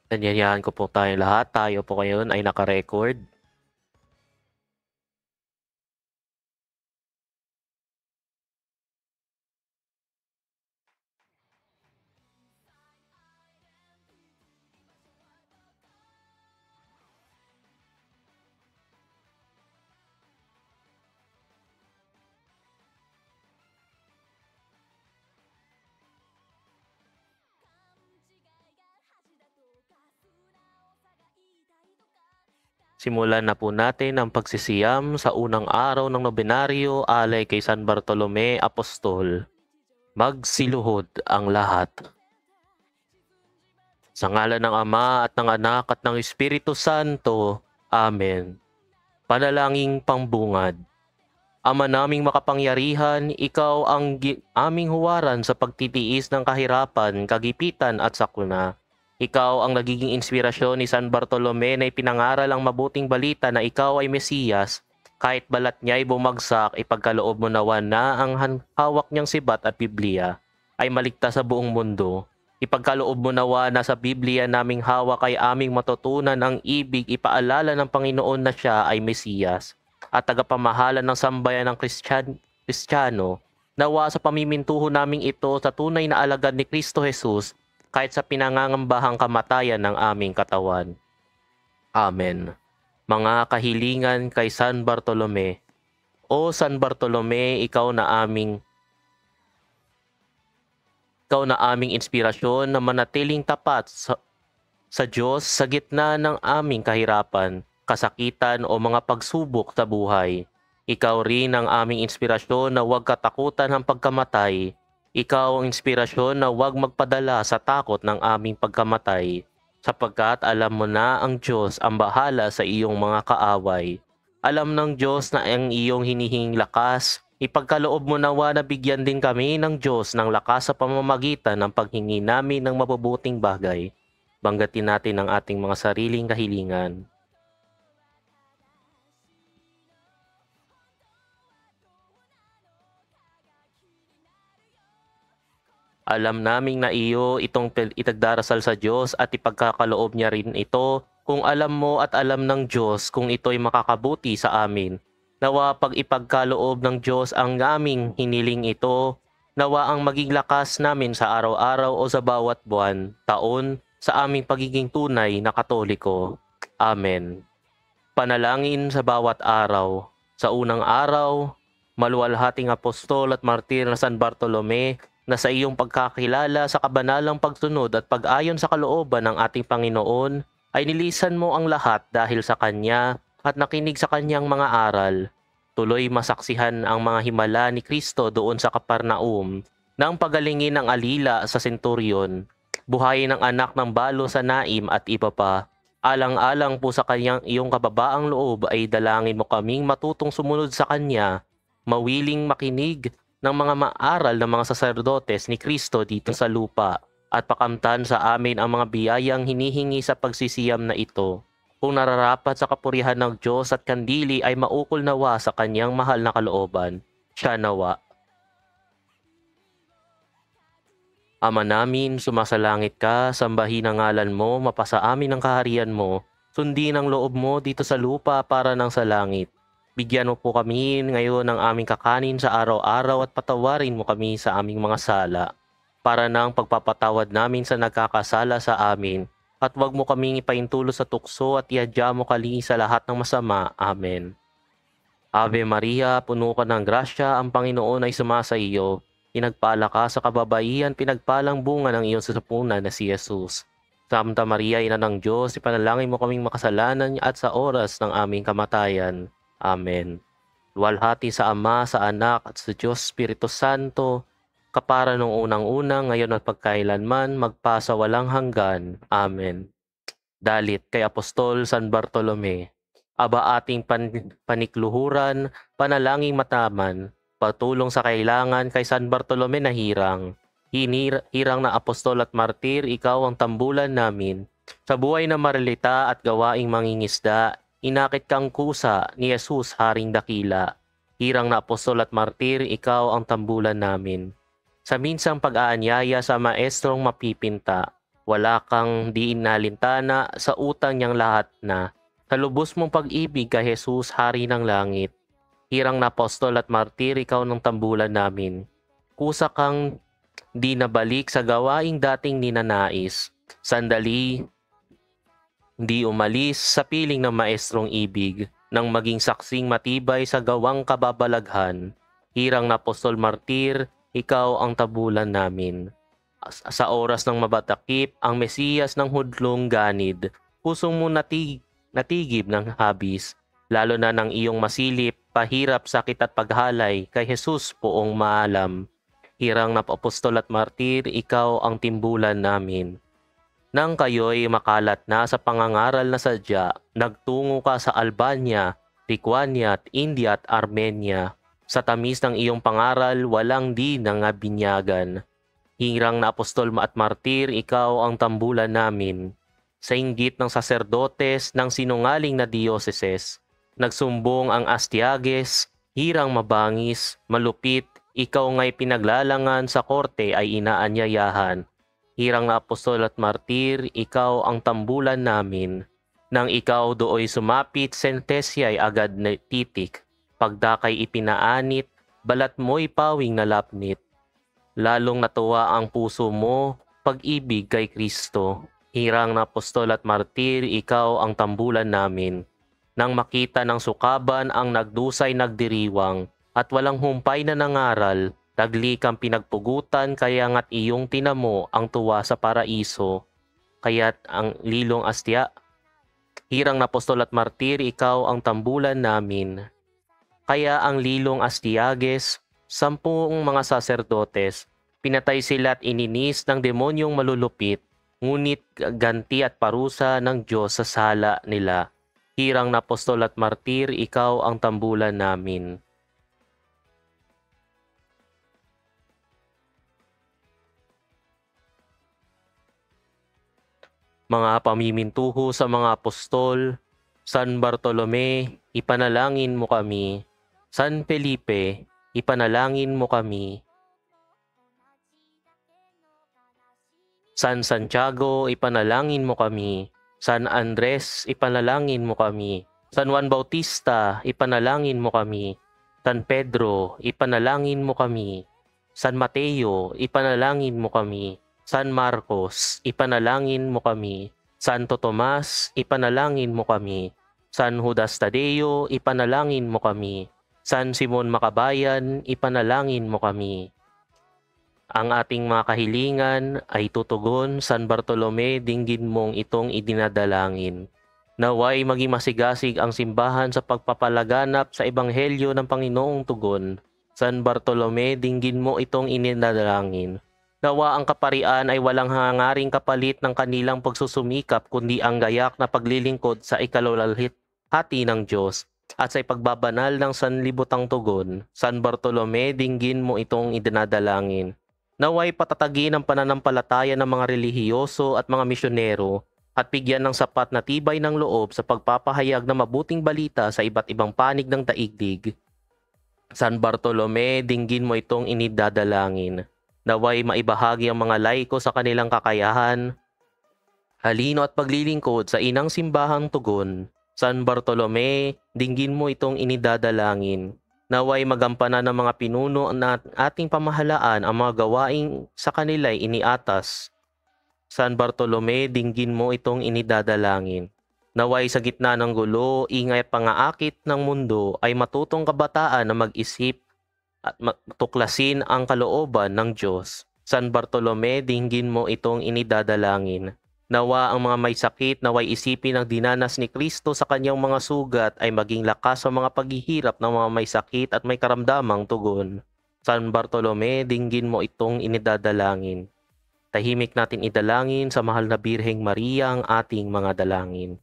Anyayahan ko po tayong lahat. Tayo po ngayon ay naka-record. Simulan na po natin ang pagsisiyam sa unang araw ng nobenaryo alay kay San Bartolome Apostol. Magsiluhod ang lahat. Sa ngalan ng Ama at ng Anak at ng Espiritu Santo. Amen. Panalangin pangbungad. Ama naming makapangyarihan, ikaw ang aming huwaran sa pagtitiis ng kahirapan, kagipitan at sakuna. Ikaw ang nagiging inspirasyon ni San Bartolome na ipinangaral ang mabuting balita na ikaw ay Mesiyas. Kahit balat niya ay bumagsak, ipagkaloob mo nawa na ang hawak niyang sibat at Biblia ay maligtas sa buong mundo. Ipagkaloob mo nawa na sa Biblia naming hawak ay aming matutunan ang ibig ipaalala ng Panginoon na siya ay Mesiyas at tagapamahala ng sambayan ng Kristiyano. Nawa sa pamimintuho naming ito sa tunay na alagad ni Kristo Jesus kahit sa pinangangambahang kamatayan ng aming katawan. Amen. Mga kahilingan kay San Bartolome. O San Bartolome, ikaw na aming inspirasyon na manatiling tapat sa Diyos sa gitna ng aming kahirapan, kasakitan o mga pagsubok sa buhay. Ikaw rin ang aming inspirasyon na huwag katakutan ng pagkamatay. Ikaw ang inspirasyon na huwag magpadala sa takot ng aming pagkamatay, sapagkat alam mo na ang Diyos ang bahala sa iyong mga kaaway. Alam ng Diyos na ang iyong hinihinging lakas, ipagkaloob mo nawa na bigyan din kami ng Diyos ng lakas sa pamamagitan ng paghingi namin ng mabubuting bagay. Banggatin natin ang ating mga sariling kahilingan. Alam naming na iyo itong itagdarasal sa Diyos at ipagkakaloob niya rin ito kung alam mo at alam ng Diyos kung ito'y makakabuti sa amin. Nawa pag ipagkaloob ng Diyos ang aming hiniling ito, nawa ang maging lakas namin sa araw-araw o sa bawat buwan, taon, sa aming pagiging tunay na Katoliko. Amen. Panalangin sa bawat araw. Sa unang araw, maluwalhating apostol at martir na San Bartolome, na sa iyong pagkakilala sa kabanalang pagsunod at pag-ayon sa kalooban ng ating Panginoon, ay nilisan mo ang lahat dahil sa Kanya at nakinig sa Kanyang mga aral. Tuloy masaksihan ang mga himala ni Kristo doon sa Kapernaum, nang pagalingin ng alila sa senturyon, buhayin ng anak ng balo sa Naim at iba pa. Alang-alang po sa kanyang iyong kababaang loob ay dalangin mo kaming matutong sumunod sa Kanya, mawiling makinig ng mga maaral ng mga saserdotes ni Kristo dito sa lupa at pakamtan sa amin ang mga biyayang hinihingi sa pagsisiyam na ito. Kung nararapat sa kapurihan ng Diyos at kandili ay maukol nawa sa Kanyang mahal na kalooban. Siya nawa. Ama namin, sumasalangit ka, sambahin ang ngalan mo, mapasa amin ang kaharian mo, sundin ang loob mo dito sa lupa para nang sa langit. Bigyan mo po kami ngayon ng aming kakanin sa araw-araw at patawarin mo kami sa aming mga sala, para nang pagpapatawad namin sa nagkakasala sa amin, at huwag mo kaming ipaintulo sa tukso at iadya mo kami sa lahat ng masama. Amen. Ave Maria, puno ka ng grasya, ang Panginoon ay sumasa iyo. Pinagpala ka sa kababaihan, pinagpalang bunga ng iyong sasapunan na si Jesus. Santa Maria, Ina ng Diyos, ipanalangin mo kaming makasalanan at sa oras ng aming kamatayan. Amen. Luwalhati sa Ama, sa Anak, at sa Diyos Espiritu Santo, kapara nung unang-unang, ngayon at pagkailanman, magpasa walang hanggan. Amen. Dalit kay Apostol San Bartolome. Aba ating panikluhuran, panalangin mataman, patulong sa kailangan kay San Bartolome na hirang. Hirang na apostol at martir, ikaw ang tambulan namin. Sa buhay na marilita at gawaing mangingisda, inakit kang kusa ni Jesus Haring Dakila. Hirang na apostol at martir, ikaw ang tambulan namin. Sa minsang pag-aanyaya sa maestrong mapipinta, Wala kang di inalintana sa utang niyang lahat na. Sa lubos mong pag-ibig kay Jesus, Hari ng Langit. Hirang na apostol at martir, ikaw ng tambulan namin. Kusa kang di nabalik sa gawaing dating ninanais. Sandali, di umalis sa piling ng maestrong ibig, nang maging saksing matibay sa gawang kababalaghan. Hirang na apostol martir, ikaw ang tabulan namin. Sa oras ng mabatakip, ang Mesiyas ng hudlong ganid, pusong mo natigib ng habis, lalo na ng iyong masilip, pahirap, sakit at paghalay, kay Jesus poong maalam. Hirang na apostol at martir, ikaw ang timbulan namin. Nang kayo'y makalat na sa pangangaral na sadya, nagtungo ka sa Albania, Lithuania at India at Armenia. Sa tamis ng iyong pangaral, walang di nangabinyagan. Hirang na apostol at martir, ikaw ang tambulan namin. Sa inggit ng saserdotes ng sinungaling na dioceses, nagsumbong ang Astiages, hirang mabangis, malupit, ikaw nga'y pinaglalangan sa korte ay inaanyayahan. Hirang na apostol at martir, ikaw ang tambulan namin. Nang ikaw dooy sumapit, sentesya'y agad na titik. Pagdakay ipinaanit, balat mo'y pawing nalapnit. Lalong natuwa ang puso mo, pag-ibig kay Kristo. Hirang na apostol at martir, ikaw ang tambulan namin. Nang makita ng sukaban ang nagdusay nagdiriwang, at walang humpay na nangaral, tagli kang pinagpugutan, kaya nga't iyong tinamo ang tuwa sa paraiso. Kaya't ang lilong astya, hirang na apostol at martir, ikaw ang tambulan namin. Kaya ang lilong Astiages, 10 mga saserdotes, pinatay sila at ininis ng demonyong malulupit, ngunit ganti at parusa ng Diyos sa sala nila. Hirang na apostol at martir, ikaw ang tambulan namin. Mga pamimintuho sa mga apostol, San Bartolome, ipanalangin mo kami. San Felipe, ipanalangin mo kami. San Santiago, ipanalangin mo kami. San Andres, ipanalangin mo kami. San Juan Bautista, ipanalangin mo kami. San Pedro, ipanalangin mo kami. San Mateo, ipanalangin mo kami. San Marcos, ipanalangin mo kami. Santo Tomas, ipanalangin mo kami. San Judas Tadeo, ipanalangin mo kami. San Simon Makabayan, ipanalangin mo kami. Ang ating mga kahilingan ay tutugon, San Bartolome, dinggin mong itong idinadalangin. Naway maging masigasig ang simbahan sa pagpapalaganap sa ebanghelyo ng Panginoong tugon. San Bartolome, dinggin mo itong ininadalangin. Nawa ang kaparian ay walang hangaring kapalit ng kanilang pagsusumikap, kundi ang gayak na paglilingkod sa ikalulalhati ng Diyos. At sa ipagbabanal ng sanlibutang tugon, San Bartolome, dinggin mo itong idinadalangin. Naway patatagin ang pananampalataya ng mga relihiyoso at mga misyonero at bigyan ng sapat na tibay ng loob sa pagpapahayag ng mabuting balita sa iba't ibang panig ng daigdig. San Bartolome, dinggin mo itong inidadalangin. Naway maibahagi ang mga laiko sa kanilang kakayahan, halino at paglilingkod sa inang simbahang tugon. San Bartolome, dinggin mo itong inidadalangin. Naway magampanan ng mga pinuno na ating pamahalaan ang mga gawaing sa kanila'y iniatas. San Bartolome, dinggin mo itong inidadalangin. Naway sa gitna ng gulo, ingay at pangaakit ng mundo ay matutong kabataan na mag-isip at tuklasin ang kalooban ng Diyos. San Bartolome, dinggin mo itong inidadalangin. Nawa ang mga may sakit, naway isipin ang dinanas ni Kristo sa kanyang mga sugat ay maging lakas sa mga paghihirap ng mga may sakit at may karamdamang tugon. San Bartolome, dinggin mo itong inidadalangin. Tahimik natin idalangin sa mahal na Birheng Maria ang ating mga dalangin.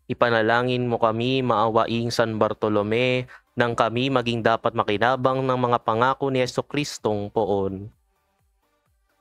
Ipanalangin mo kami, maawaing San Bartolome, nang kami maging dapat makinabang ng mga pangako ni Jesucristong poon.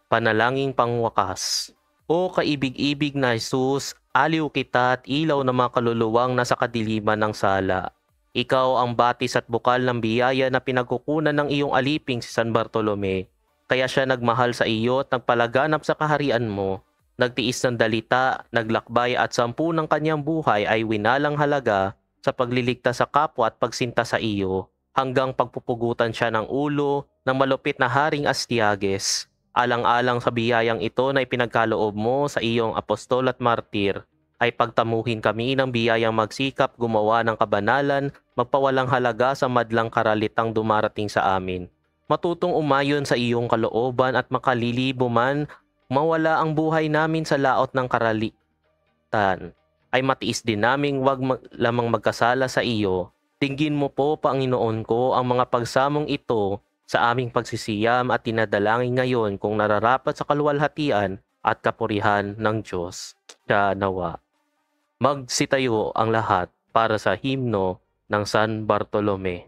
Panalangin pangwakas. O kaibig-ibig na Jesus, aliw kita at ilaw ng mga kaluluwang nasa kadiliman ng sala. Ikaw ang batis at bukal ng biyaya na pinagkukunan ng iyong aliping si San Bartolome. Kaya siya nagmahal sa iyo at nagpalaganap sa kaharian mo. Nagtiis ng dalita, naglakbay at 10 ng kanyang buhay ay winalang halaga sa pagliligtas sa kapwa at pagsinta sa iyo, hanggang pagpupugutan siya ng ulo ng malupit na Haring Astiages. Alang-alang sa biyayang ito na ipinagkaloob mo sa iyong apostol at martir, ay pagtamuhin kami ng biyayang magsikap gumawa ng kabanalan, magpawalang halaga sa madlang karalitang dumarating sa amin. Matutong umayon sa iyong kalooban at makalilibo man mawala ang buhay namin sa laot ng karalitan, ay matiis din naming lamang magkasala sa iyo. Dinggin mo po, Panginoon ko, ang mga pagsamong ito sa aming pagsisiyam at tinadalangin ngayon kung nararapat sa kaluwalhatian at kapurihan ng Diyos. Siya nawa. Magsitayo ang lahat para sa himno ng San Bartolome.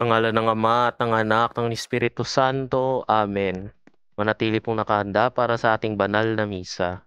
Ang ngalan ng Ama at ng Anak at ng Espiritu Santo. Amen. Manatili pong nakahanda para sa ating banal na misa.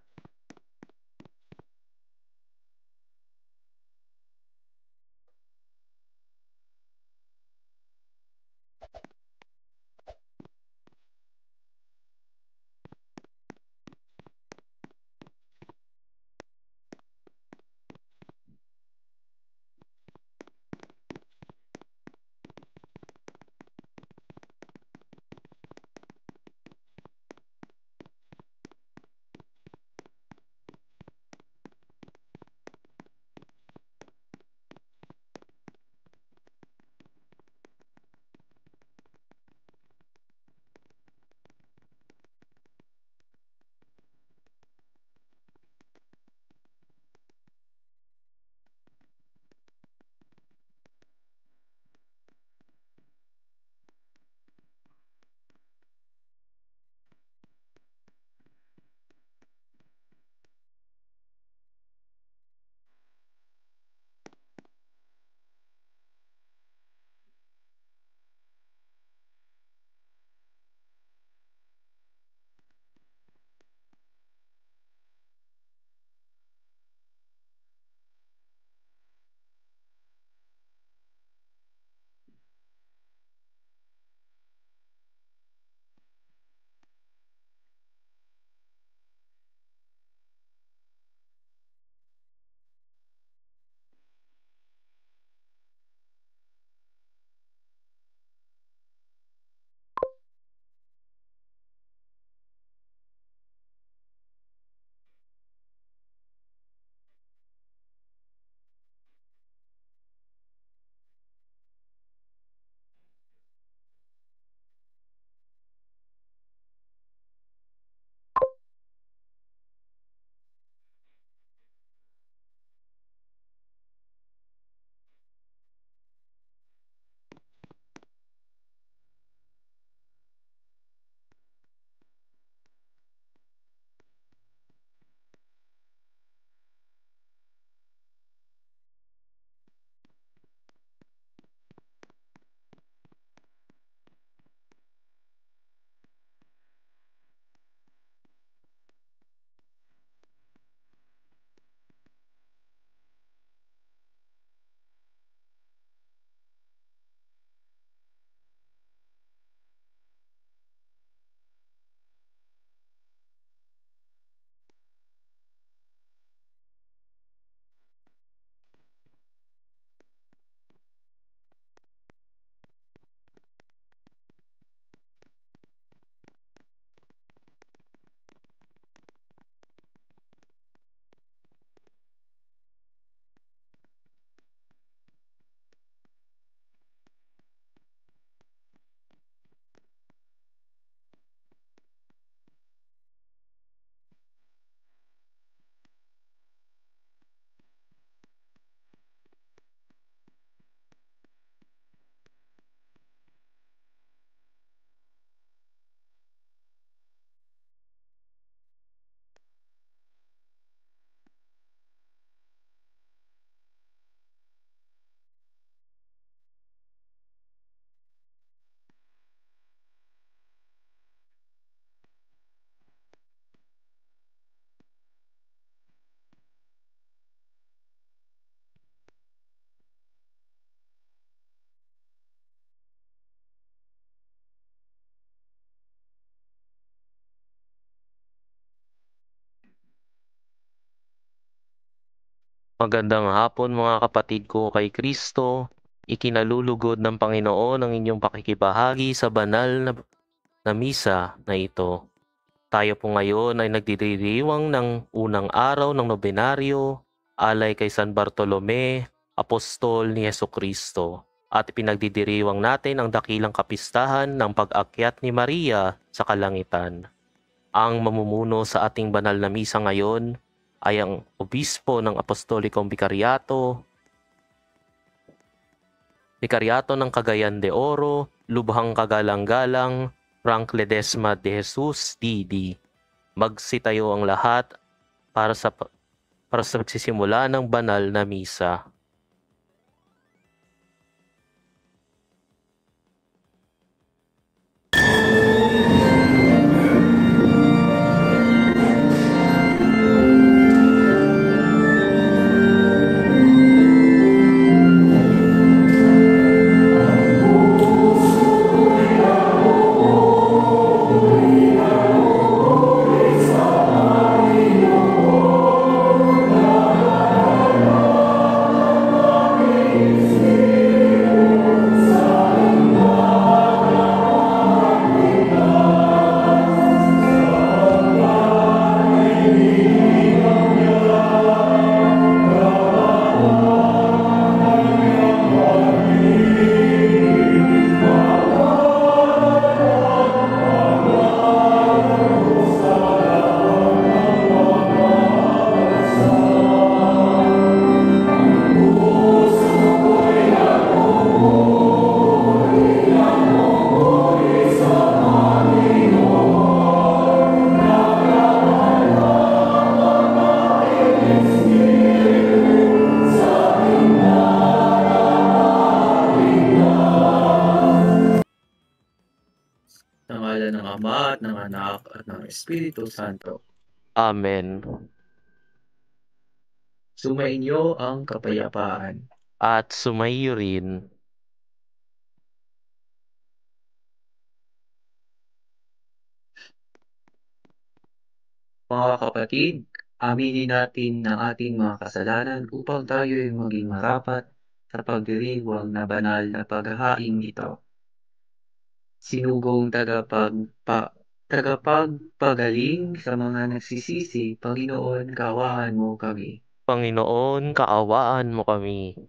Magandang hapon mga kapatid ko kay Kristo. Ikinalulugod ng Panginoon ang inyong pakikibahagi sa banal na misa na ito. Tayo po ngayon ay nagdiriwang ng unang araw ng nobenaryo, alay kay San Bartolome, apostol ni Jesucristo. At pinagdidiriwang natin ang dakilang kapistahan ng pag-akyat ni Maria sa kalangitan. Ang mamumuno sa ating banal na misa ngayon ay ang obispo ng Apostolikong Bikaryato ng Cagayan de Oro, Lubhang Kagalang-galang, Frank Ledesma de Jesus, D.D. Magsitayo ang lahat para sa pagsisimula ng banal na misa. Sa ngalan ng Ama at ng Anak at ng Espiritu Santo. Amen. Sumainyo ang kapayapaan. At sumaiyo rin. Mga kapatid, aminin natin ang ating mga kasalanan upang tayo ay maging marapat sa pagdiriwang na banal na paghahain ito. Sinugong tagapagpagaling sa mga nagsisisi, Panginoon, kaawaan mo kami. Panginoon, kaawaan mo kami.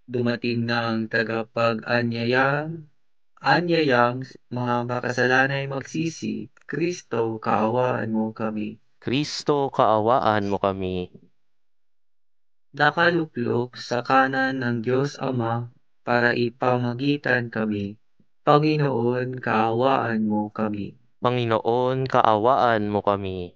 Dumating na ang anyayang mga makasalanay magsisi, Kristo, kaawaan mo kami. Kristo, kaawaan mo kami. Nakaluklok sa kanan ng Diyos Ama para ipamagitan kami. Panginoon, kaawaan mo kami. Panginoon, kaawaan mo kami.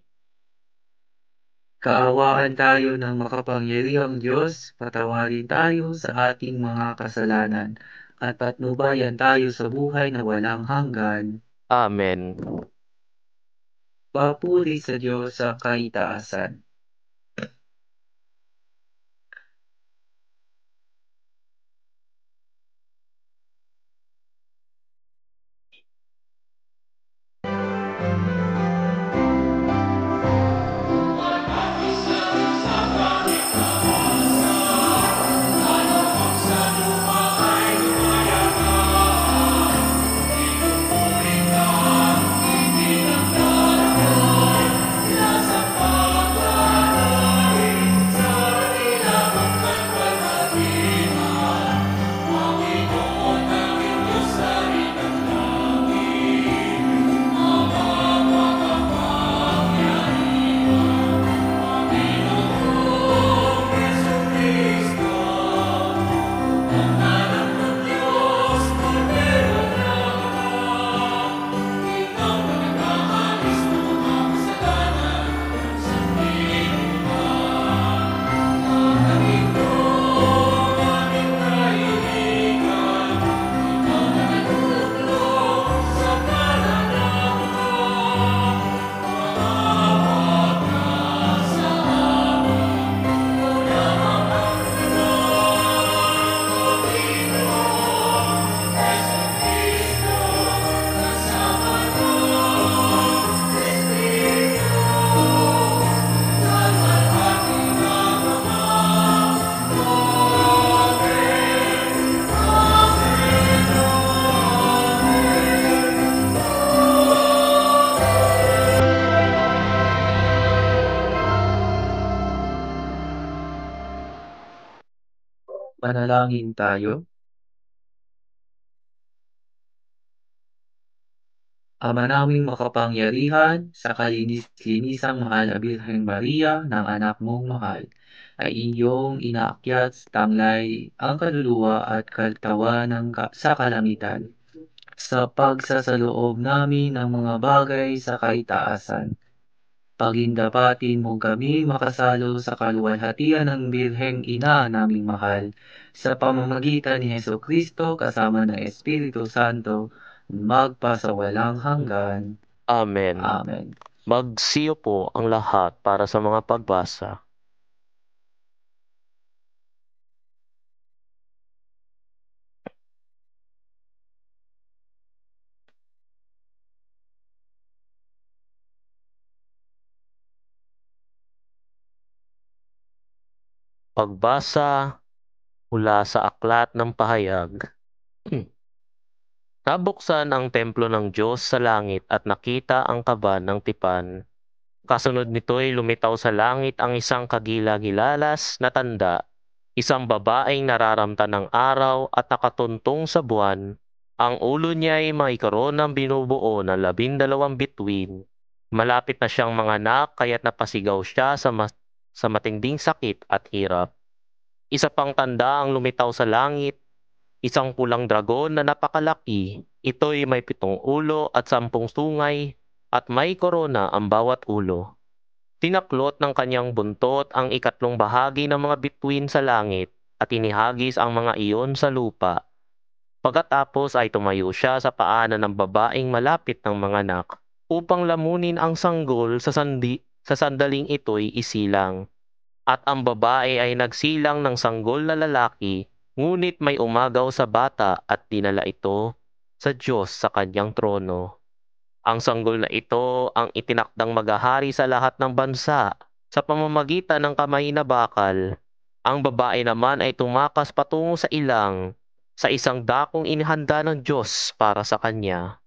Kaawaan tayo ng makapangyarihang Diyos, patawarin tayo sa ating mga kasalanan, at patnubayan tayo sa buhay na walang hanggan. Amen. Papuri sa Diyos sa kaitaasan. Manalangin tayo. Ama naming makapangyarihan, sa kalinis-linisang mahal na Birheng Maria ng anak mong mahal, ay iyong inaakyat sa tanglay ang kaluluwa at katawan sa kalamitan. Sa pagsasaloob namin ng mga bagay sa kaitaasan, pagindapatin mo kami makasalo sa kaluwalhatian ng Birheng Ina naming mahal, sa pamamagitan ni Heso Kristo kasama ng Espiritu Santo, magpasawalang hanggan. Amen. Amen. Magsiyo po ang lahat para sa mga pagbasa. Pagbasa mula sa Aklat ng Pahayag. Nabuksan ang templo ng Diyos sa langit at nakita ang kaba ng tipan. Kasunod nito'y lumitaw sa langit ang isang kagila-gilalas na tanda, isang babaeng nararamtan ng araw at nakatuntong sa buwan. Ang ulo niya ay may koronang binubuo ng 12 bituin. Malapit na siyang manganak kaya't napasigaw siya sa matinding sakit at hirap. Isa pang tanda ang lumitaw sa langit, isang pulang dragon na napakalaki. Ito'y may 7 ulo at 10 sungay at may korona ang bawat ulo. Tinaklot ng kanyang buntot ang ikatlong bahagi ng mga bituin sa langit at inihagis ang mga iyon sa lupa. Pagkatapos ay tumayo siya sa paanan ng babaeng malapit ng manganak upang lamunin ang sanggol sa sandaling ito'y isilang. At ang babae ay nagsilang ng sanggol na lalaki, ngunit may umagaw sa bata at dinala ito sa Diyos sa kanyang trono. Ang sanggol na ito ang itinakdang maghahari sa lahat ng bansa sa pamamagitan ng kamay na bakal. Ang babae naman ay tumakas patungo sa ilang, sa isang dakong inihanda ng Diyos para sa kanya.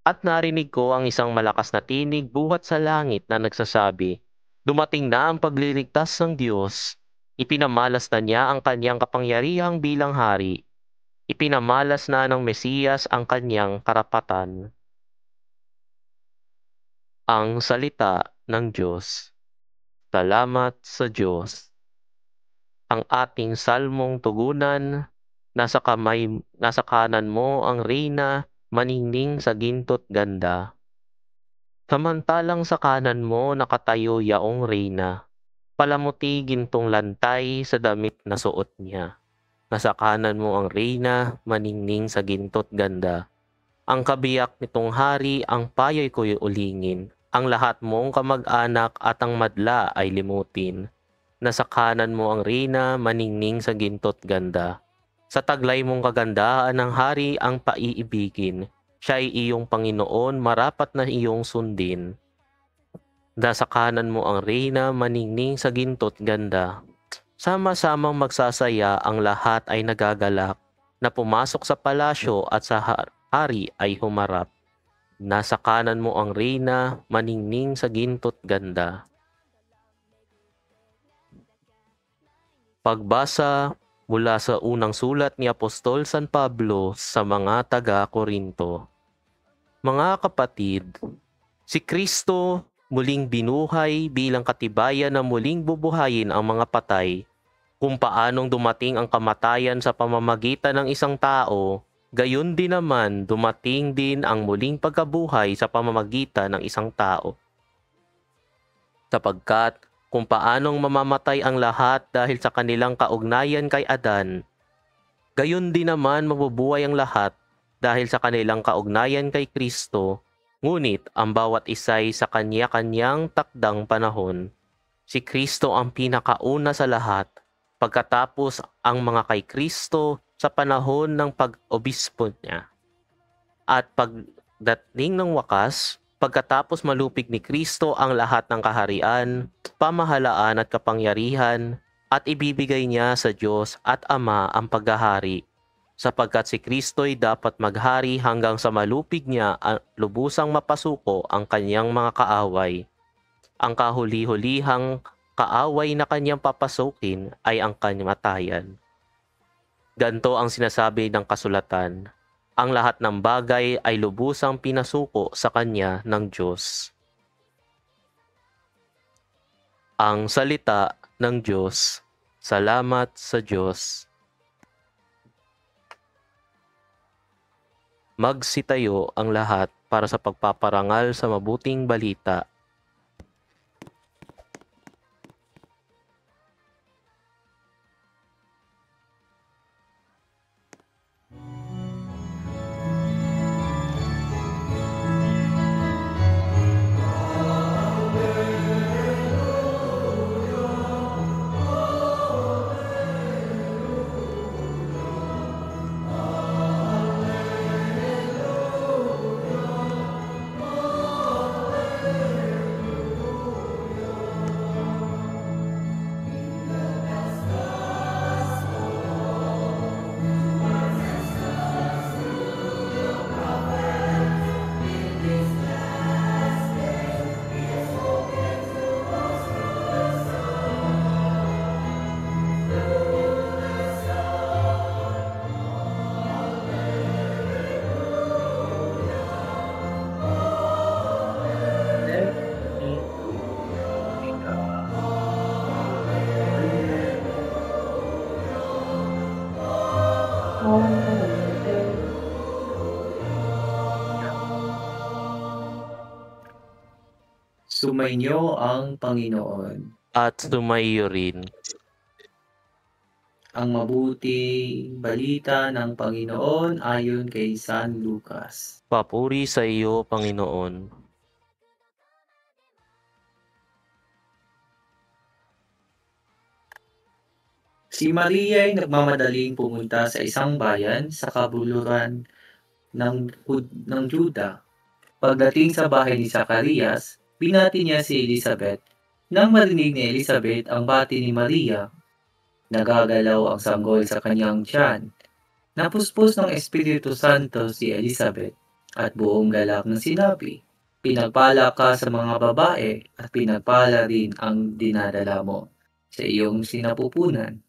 At narinig ko ang isang malakas na tinig buhat sa langit na nagsasabi, "Dumating na ang pagliligtas ng Diyos. Ipinamalas na niya ang kanyang kapangyarihang bilang hari. Ipinamalas na ng Mesiyas ang kanyang karapatan." Ang salita ng Diyos. Salamat sa Diyos. Ang ating salmong tugunan, nasa kanan mo ang reyna, maningning sa ginto't ganda. Samantalang sa kanan mo nakatayo yaong reyna, palamuti gintong lantay sa damit na suot niya. Nasa kanan mo ang reyna, maningning sa ginto't ganda. Ang kabiyak nitong hari ang payoy ko'y ulingin. Ang lahat mong kamag-anak at ang madla ay limutin. Nasa kanan mo ang reyna, maningning sa ginto't ganda. Sa taglay mong kagandahan ng hari ang paiibigin. Siya ay iyong Panginoon, marapat na iyong sundin. Nasa kanan mo ang reyna, maningning sa ginto't ganda. Sama-samang magsasaya ang lahat ay nagagalak, na pumasok sa palasyo at sa hari ay humarap. Nasa kanan mo ang reyna, maningning sa ginto't ganda. Pagbasa mula sa unang sulat ni Apostol San Pablo sa mga taga-Korinto. Mga kapatid, si Kristo muling binuhay bilang katibayan na muling bubuhayin ang mga patay. Kung paanong dumating ang kamatayan sa pamamagitan ng isang tao, gayon din naman dumating din ang muling pagkabuhay sa pamamagitan ng isang tao. Sapagkat kung paanong mamamatay ang lahat dahil sa kanilang kaugnayan kay Adan, gayon din naman mabubuhay ang lahat dahil sa kanilang kaugnayan kay Kristo, ngunit ang bawat isa'y sa kanya-kanyang takdang panahon. Si Kristo ang pinakauna sa lahat, pagkatapos ang mga kay Kristo sa panahon ng pag-obispo niya. At pagdating ng wakas, pagkatapos malupig ni Kristo ang lahat ng kaharian, pamahalaan at kapangyarihan, at ibibigay niya sa Diyos at Ama ang paghahari, sapagkat si Kristo'y dapat maghari hanggang sa malupig niya lubusang mapasuko ang kanyang mga kaaway. Ang kahuli-hulihang kaaway na kanyang papasukin ay ang kamatayan. Ganto ang sinasabi ng kasulatan, ang lahat ng bagay ay lubusang pinasuko sa kanya ng Diyos. Ang salita ng Diyos. Salamat sa Diyos. Magsitayo ang lahat para sa pagpaparangal sa mabuting balita. Sumainyo ang Panginoon. At sumaiyo rin. Ang mabuting balita ng Panginoon ayon kay San Lucas. Papuri sa iyo, Panginoon. Si Maria ay nagmamadaling pumunta sa isang bayan sa kabuluran ng Juda. Pagdating sa bahay ni Zacarias, binati niya si Elizabeth. Nang marinig ni Elizabeth ang bati ni Maria, nagagalaw ang sanggol sa kanyang tiyan. Napuspos ng Espiritu Santo si Elizabeth at buong galak ng sinabi, "Pinagpala ka sa mga babae at pinagpala rin ang dinadala mo sa iyong sinapupunan.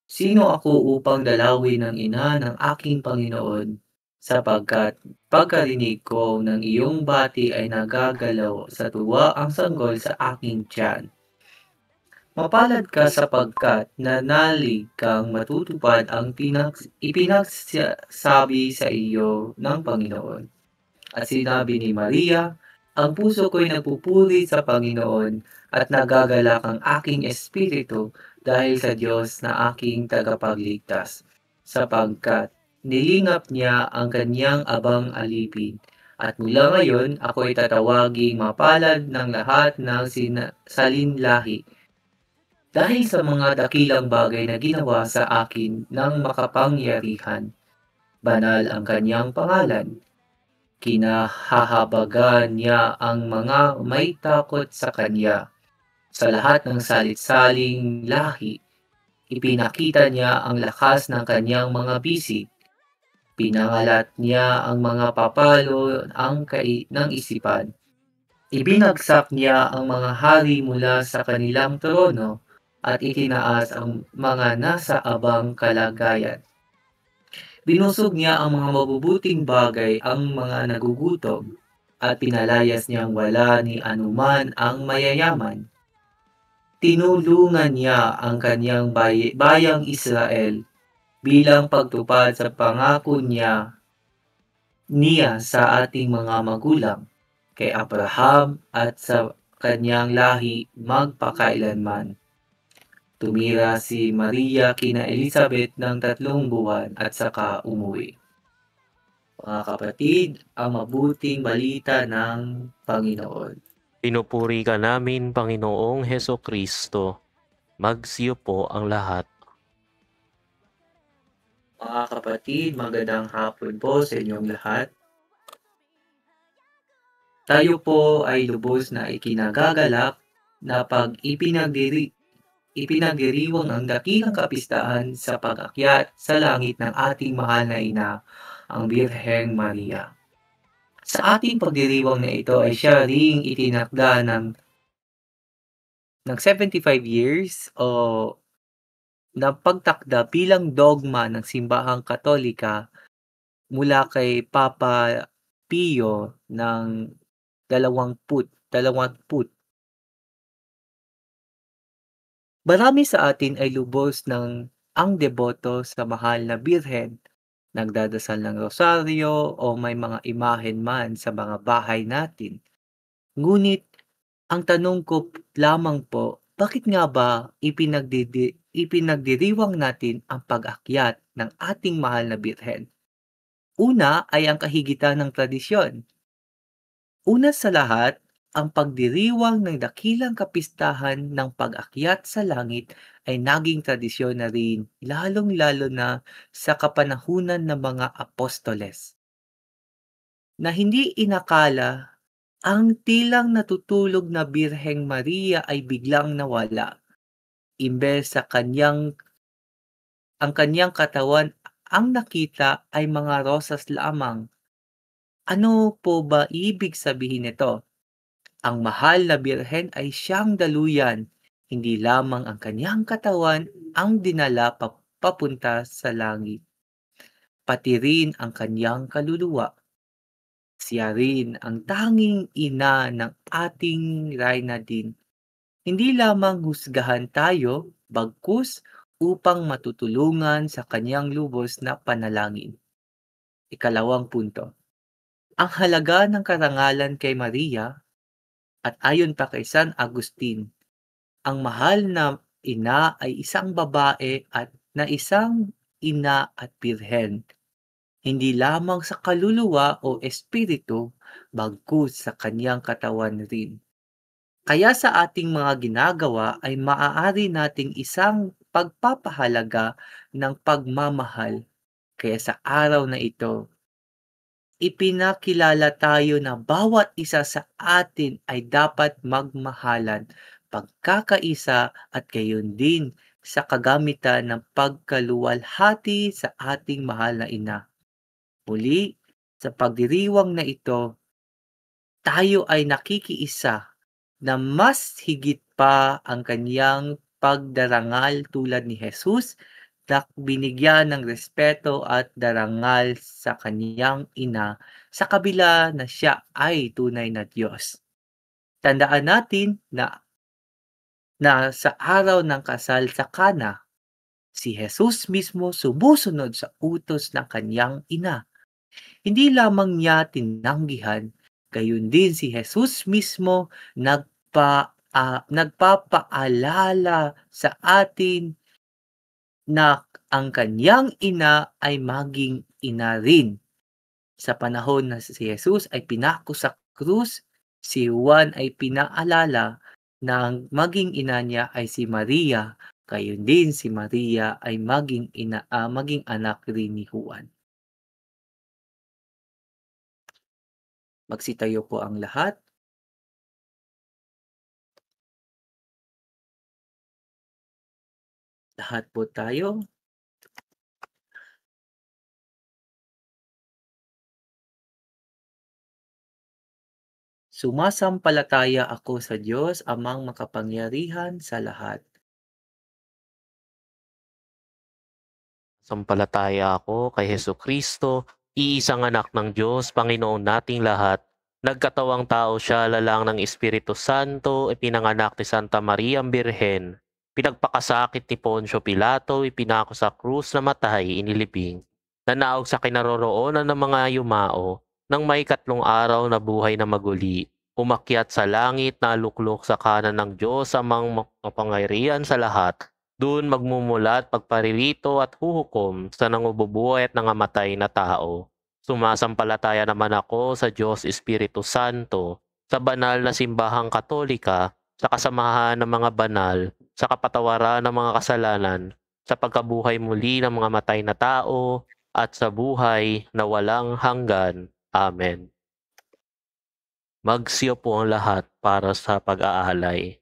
Sino ako upang dalawin ng ina ng aking Panginoon, sapagkat pagkarinig ko ng iyong bati ay nagagalaw sa tuwa ang sanggol sa aking tiyan. Mapalad ka sapagkat nanalig kang matutupad ang ipinagsabi sa iyo ng Panginoon." At sinabi ni Maria, "Ang puso ko'y nagpupuri sa Panginoon at nagagalak ang aking espiritu dahil sa Diyos na aking tagapagligtas, sapagkat nilingap niya ang kanyang abang alipin. At mula ngayon, ako'y tatawaging mapalad ng lahat ng salinlahi, dahil sa mga dakilang bagay na ginawa sa akin ng makapangyarihan. Banal ang kanyang pangalan. Kinahahabagan niya ang mga may takot sa kanya. Sa lahat ng salit-saling lahi, ipinakita niya ang lakas ng kanyang mga bisig. Pinangalat niya ang mga papalo ng isipan. Ibinagsak niya ang mga hari mula sa kanilang trono at itinaas ang mga nasa abang kalagayan. Binusog niya ang mga mabubuting bagay, ang mga nagugutom, at pinalayas niyang wala ni anuman ang mayayaman. Tinulungan niya ang kanyang bayang Israel bilang pagtupad sa pangako niya sa ating mga magulang, kay Abraham at sa kanyang lahi magpakailanman. Tumira si Maria kina Elizabeth ng 3 buwan at saka umuwi. Mga kapatid, ang mabuting balita ng Panginoon. Pinupuri ka namin, Panginoong Heso Kristo. Magsiyo po ang lahat. Mga kapatid, magandang hapon po sa inyong lahat. Tayo po ay lubos na ikinagagalak na pag ipinagdiriwang ang dakilang kapistahan sa pag-akyat sa langit ng ating mahal na ina, ang Birheng Maria. Sa ating pagdiriwang na ito ay siya ring itinakda ng 75 years o na pagtakda bilang dogma ng Simbahang Katolika mula kay Papa Pio ng 20. Marami sa atin ay lubos ng ang deboto sa mahal na birhen, nagdadasal ng rosaryo o may mga imahen man sa mga bahay natin. Ngunit ang tanong ko lamang po, bakit nga ba ipinagdiriwang natin ang pag-akyat ng ating mahal na birhen? Una ay ang kahigitan ng tradisyon. Una sa lahat, ang pagdiriwang ng dakilang kapistahan ng pag-akyat sa langit ay naging tradisyon na rin, lalong-lalo na sa kapanahunan ng mga apostoles, na hindi inakala ang tilang natutulog na Birheng Maria ay biglang nawala. Imbes sa ang kanyang katawan ang nakita ay mga rosas lamang. Ano po ba ibig sabihin nito? Ang mahal na birhen ay siyang daluyan, hindi lamang ang kanyang katawan ang dinala papunta sa langit, pati rin ang kanyang kaluluwa. Siya rin ang tanging ina ng ating Reyna din. Hindi lamang husgahan tayo, bagkus upang matutulungan sa kanyang lubos na panalangin. Ikalawang punto. Ang halaga ng karangalan kay Maria at ayon pa kay San Agustin, ang mahal na ina ay isang babae at na isang ina at birhen, hindi lamang sa kaluluwa o espiritu, bagkus sa kanyang katawan rin. Kaya sa ating mga ginagawa ay maaari nating isang pagpapahalaga ng pagmamahal. Kaya sa araw na ito, ipinakilala tayo na bawat isa sa atin ay dapat magmahalan, pagkakaisa at gayon din sa kagamitan ng pagkaluwalhati sa ating mahal na ina. Muli, sa pagdiriwang na ito, tayo ay nakikiisa na mas higit pa ang kanyang pagdarangal tulad ni Jesus na binigyan ng respeto at darangal sa kanyang ina sa kabila na siya ay tunay na Diyos. Tandaan natin na sa araw ng kasal sa Kana, si Jesus mismo sumusunod sa utos ng kanyang ina. Hindi lamang niya tinanggihan, gayon din si Jesus mismo nagpapaalala sa atin na ang kanyang ina ay maging ina rin. Sa panahon na si Jesus ay pinako sa krus, si Juan ay pinaalala na ang maging ina niya ay si Maria, gayon din si Maria ay maging anak rin ni Juan. Magsitayo po ang lahat. Lahat po tayo. Sumasampalataya ako sa Diyos, Amang makapangyarihan sa lahat. Sampalataya ako kay Hesukristo, iisang anak ng Diyos, Panginoon nating lahat. Nagkatawang tao siya, lalang ng Espiritu Santo, ipinanganak ni Santa Maria ang Birhen. Pinagpakasakit ni Poncio Pilato, ipinako sa krus na matay, inilibing. Nanaog sa kinaroroonan ng mga yumao, nang may 3 araw na buhay na maguli. Umakyat sa langit, naluklok sa kanan ng Diyos, Amang makapangyarihan sa lahat. Doon magmumulat, pagparirito at huhukom sa nangububuhay at nangamatay na tao. Sumasampalataya naman ako sa Diyos Espiritu Santo, sa banal na simbahang katolika, sa kasamahan ng mga banal, sa kapatawaran ng mga kasalanan, sa pagkabuhay muli ng mga matay na tao, at sa buhay na walang hanggan. Amen. Magsiyo po ang lahat para sa pag-aalay.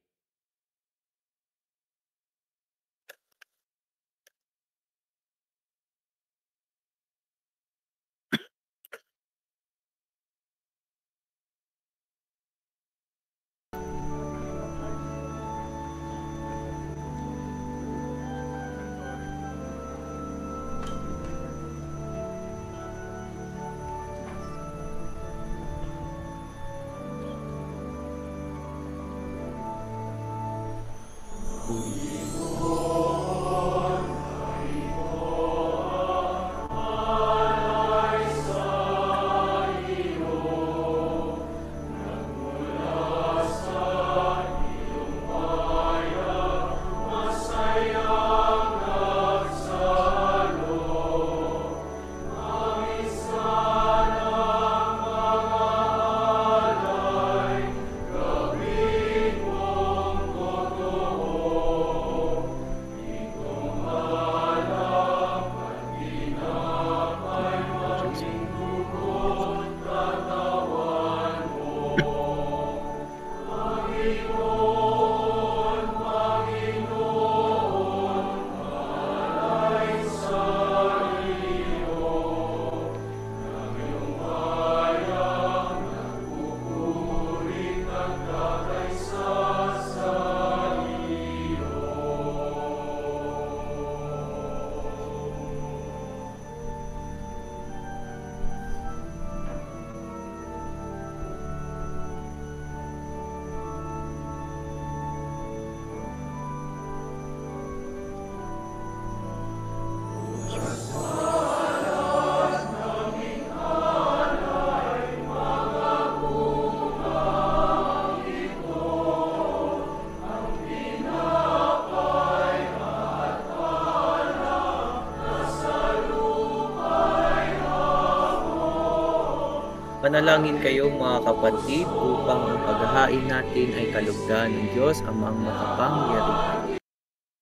Manalangin kayong mga kapatid upang ang paghahain natin ay kalugdan ng Diyos Amang makapangyarihan.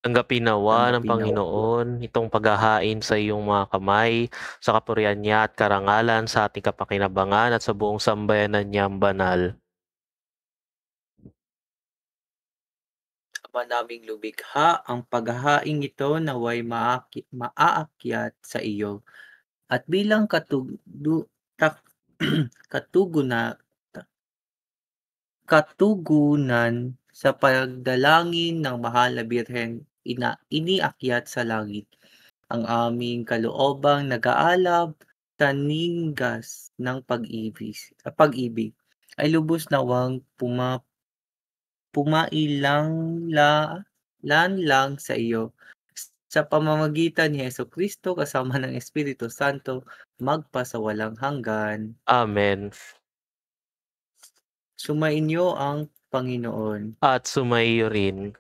Tanggapin nawa ng Tanggapin nawa Panginoon itong paghahain sa iyong mga kamay, sa kapurihan niya at karangalan sa ating kapakinabangan at sa buong sambayanan niyang banal. Ama naming lumikha, ang paghahaing ito naway maaakyat sa iyo at bilang tak katuguna katugunan sa pagdalangin ng mahal na Birhen iniakyat sa langit ang aming kaloobang nag-aalab, taningas ng pag-ibig ay lubos nawang pumailang sa iyo. Sa pamamagitan ni Kristo kasama ng Espiritu Santo, magpasawalang hanggan. Amen. Sumainyo ang Panginoon. At sumaiyo rin.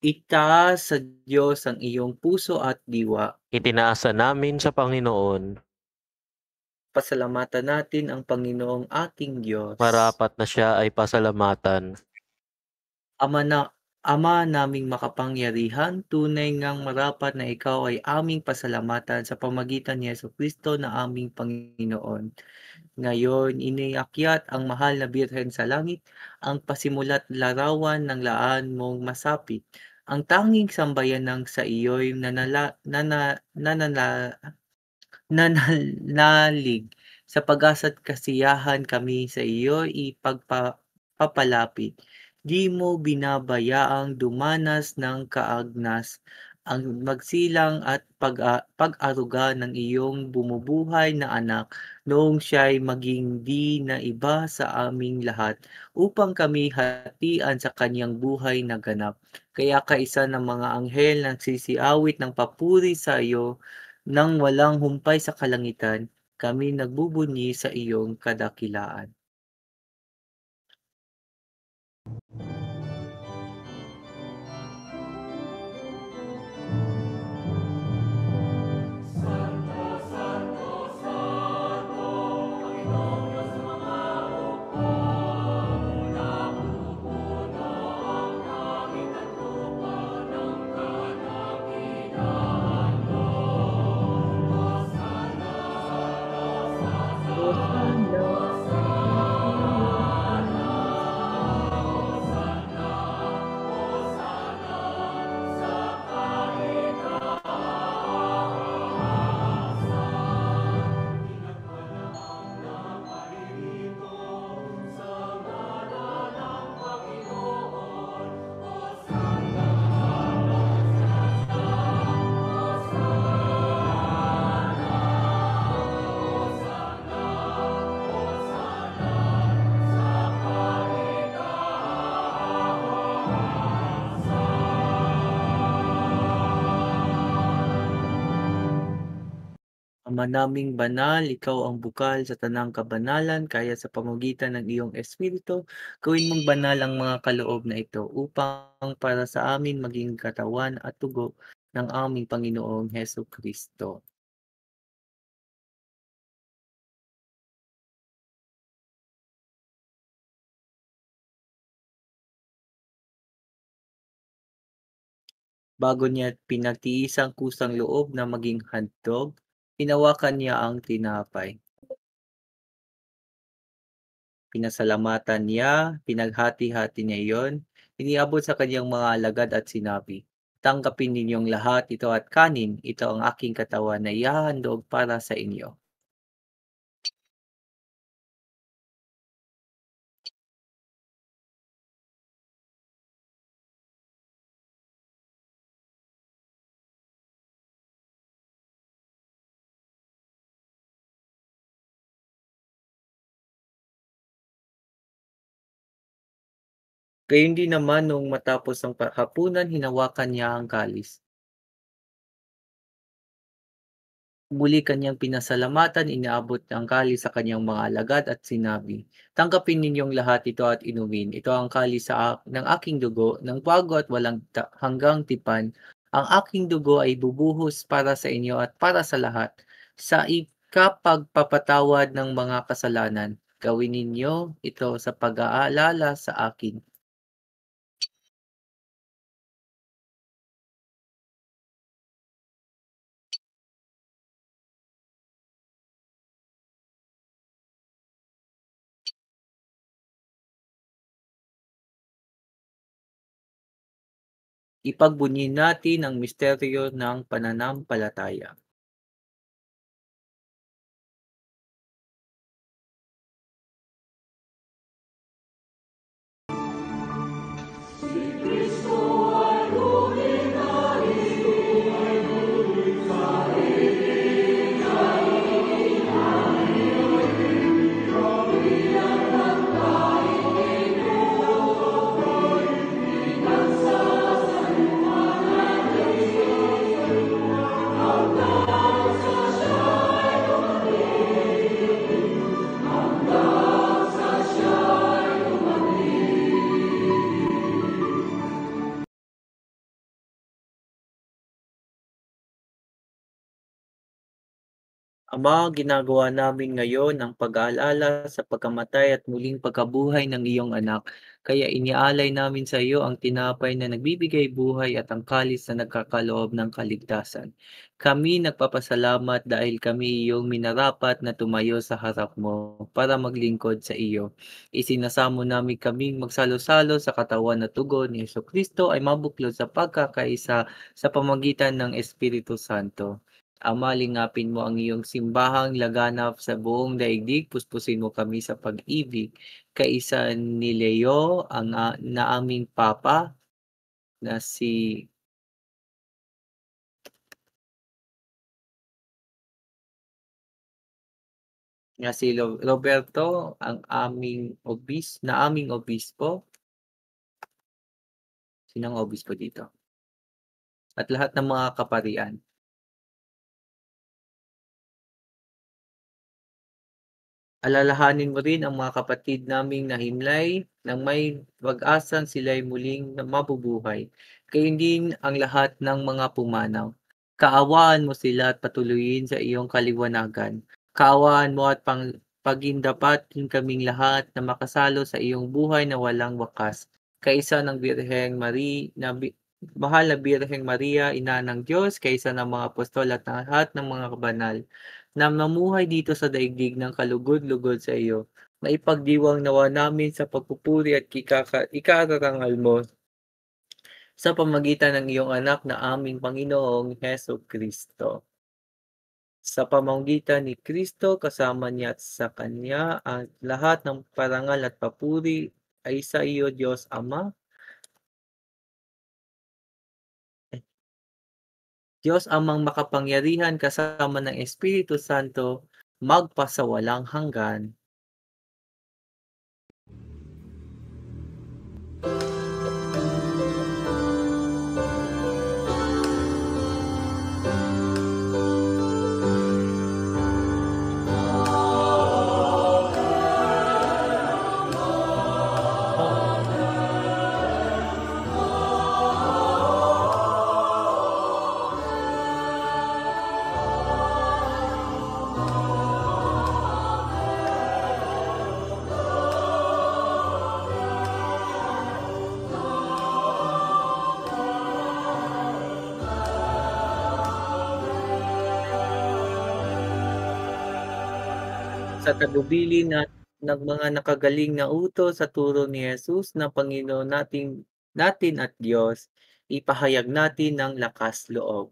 Itaas sa Diyos ang iyong puso at diwa. Itinaasa namin sa Panginoon, Pasalamatan natin ang Panginoong ating Diyos. marapat na siya ay pasalamatan. Ama naming makapangyarihan, tunay ngang marapat na ikaw ay aming pasalamatan sa pamagitan ni Kristo na aming Panginoon. Ngayon, iniakyat ang mahal na Birhen sa langit, ang pasimula't larawan ng laan mong masapit. Ang tanging sambayan ng sa iyo'y nananalig sa pag-asa't kasiyahan kami sa iyo ipagpapalapit. Di mo binabayaang dumanas ng kaagnas ang magsilang at pag-aruga ng iyong bumubuhay na anak noong siya'y maging di na iba sa aming lahat upang kami hatian sa kanyang buhay na ganap. Kaya kaisa ng mga anghel nagsisiawit ng papuri sa iyo nang walang humpay sa kalangitan, kami nagbubunyi sa iyong kadakilaan. Hosanna sa iyong Ama naming banal, ikaw ang bukal sa tanang kabanalan, kaya sa pamamagitan ng iyong Espiritu, gawin mong banal ang mga kaloob na ito upang para sa amin maging katawan at tugo ng aming Panginoong Heso Kristo. Bago niya pinagtiis ang kusang loob na maging handog, hinawakan niya ang tinapay. Pinasalamatan niya, pinaghati-hati niya iyon, iniabot sa kanyang mga alagad at sinabi, "Tanggapin ninyong lahat ito at kanin, ito ang aking katawan na ihahandog para sa inyo." Gayon din naman noong matapos ang hapunan, hinawakan niya ang kalis. Muli kanyang pinasalamatan, inaabot ang kalis sa kanyang mga alagad at sinabi, "Tanggapin ninyong lahat ito at inumin. Ito ang kalis ng aking dugo, ng bago at walang hanggang tipan. Ang aking dugo ay bubuhos para sa inyo at para sa lahat, sa ikapagpapatawad ng mga kasalanan. Gawin ninyo ito sa pag-aalala sa akin." Ipagbunyi natin ang misteryo ng pananampalataya. Ama, ginagawa namin ngayon ang pag-aalala sa pagkamatay at muling pagkabuhay ng iyong anak. Kaya inialay namin sa iyo ang tinapay na nagbibigay buhay at ang kalis na nagkakaloob ng kaligtasan. Kami nagpapasalamat dahil kami iyong minarapat na tumayo sa harap mo para maglingkod sa iyo. Isinasamo namin kaming magsalo-salo sa katawan at tugon ni Kristo ay mabuklod sa pagkakaisa sa pamagitan ng Espiritu Santo. Ama, lingapin mo ang iyong simbahang laganap sa buong daigdig, puspusin mo kami sa pag-ibig. Kaisa ni Leo, na aming Papa, na si Roberto, ang aming obispo. Sinong obispo dito? At lahat ng mga kaparian. Alalahanin mo rin ang mga kapatid naming nahimlay nang may pag-asang sila'y muling mabubuhay. Gayon din ang lahat ng mga pumanaw. Kaawaan mo sila at patuloyin sa iyong kaliwanagan. Kaawaan mo at pagindapatin kaming lahat na makasalo sa iyong buhay na walang wakas. Kaisa ng Mahal na Birheng Maria, Ina ng Diyos, kaisa ng mga apostol at lahat ng mga kabanal na namuhay dito sa daigdig ng kalugod-lugod sa iyo. Maipagdiwang nawa namin sa pagpupuri at ikararangal mo sa pamagitan ng iyong anak na aming Panginoong Heso Kristo. Sa pamamagitan ni Kristo, kasama niya at sa Kanya, ang lahat ng parangal at papuri ay sa iyo, Diyos Ama, Diyos amang makapangyarihan kasama ng Espiritu Santo, magpasawalang hanggan. Sa tagubilin ng mga nakagaling na utos sa turo ni Jesus na Panginoon natin at Diyos, ipahayag natin ng lakas loob.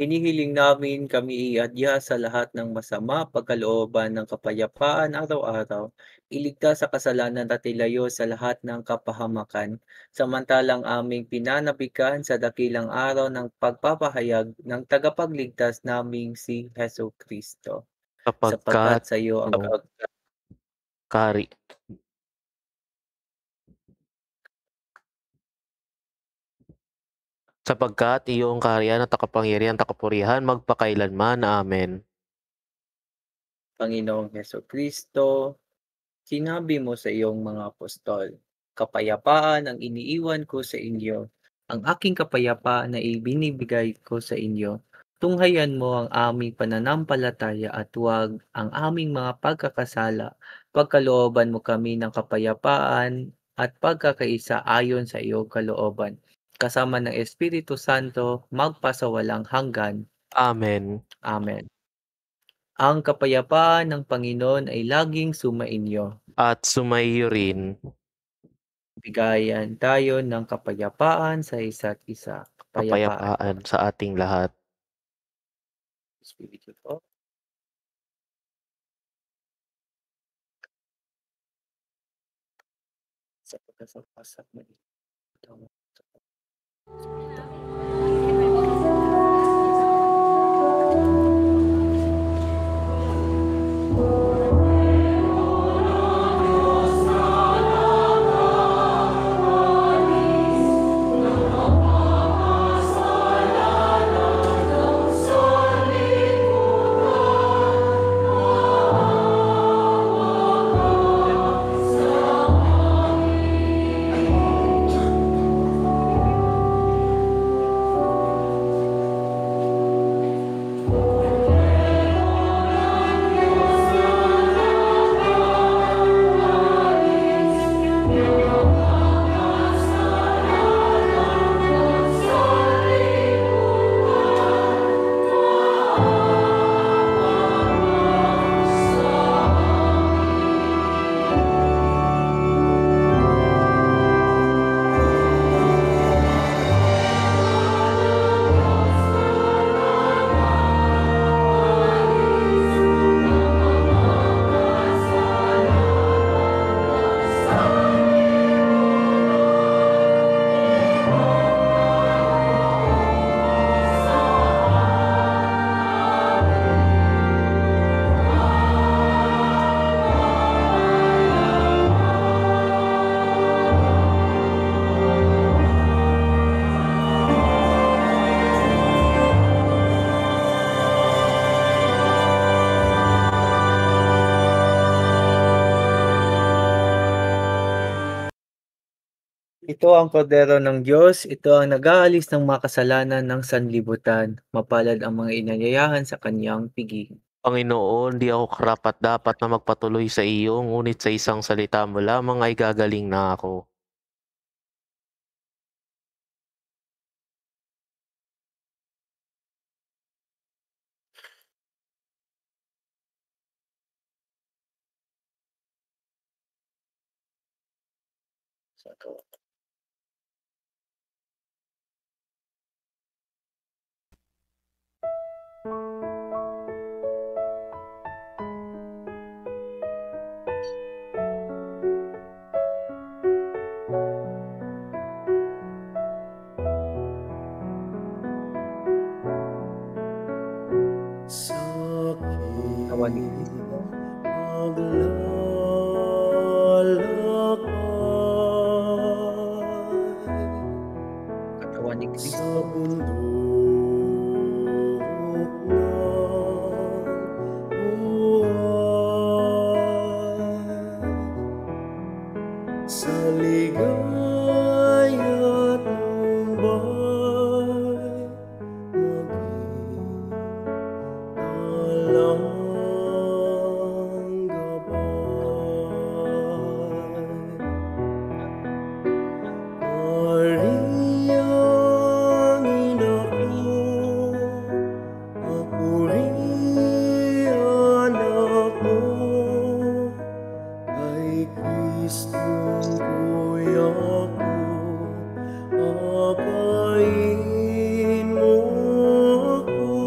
Hinihiling namin kami iadya sa lahat ng masama, pagkalooban ng kapayapaan araw-araw, iligtas sa kasalanan at ilayo sa lahat ng kapahamakan, samantalang aming pinanabikan sa dakilang araw ng pagpapahayag ng tagapagligtas naming si Heso Kristo. Sapagkat sapagkat sa iyo ang iyong kari sapagkat iyong kaharian at kapangyarihan at kapurihan magpakailanman. Amen. Panginoong Heso Kristo, sinabi mo sa iyong mga apostol, "Kapayapaan ang iniiwan ko sa inyo, ang aking kapayapaan na ibinibigay ko sa inyo. Tunghayan mo ang aming pananampalataya at huwag ang aming mga pagkakasala. Pagkalooban mo kami ng kapayapaan at pagkakaisa ayon sa iyong kalooban. Kasama ng Espiritu Santo, magpasawalang hanggan. Amen. Amen. Ang kapayapaan ng Panginoon ay laging sumainyo. At sumaiyo rin. Bigayan tayo ng kapayapaan sa isa't isa. Kapayapaan po. Kapayapaan sa ating lahat. Espiritu po. Sa pagkasapasap mo. Ito ang kordero ng Diyos, ito ang nag-aalis ng mga kasalanan ng sanlibutan. Mapalad ang mga inanyayahan sa kanyang pigi. Panginoon, di ako karapat-dapat na magpatuloy sa iyo, ngunit sa isang salita mo lamang ay gagaling na ako. Sa to. Katawan ni Kristo. Katawan ni Kristo. Sa ligaya at Mumbai, maging gabay. Mariang ina ko, ako rin anak mo, kay Kristong kuya ko, apayin mo ako.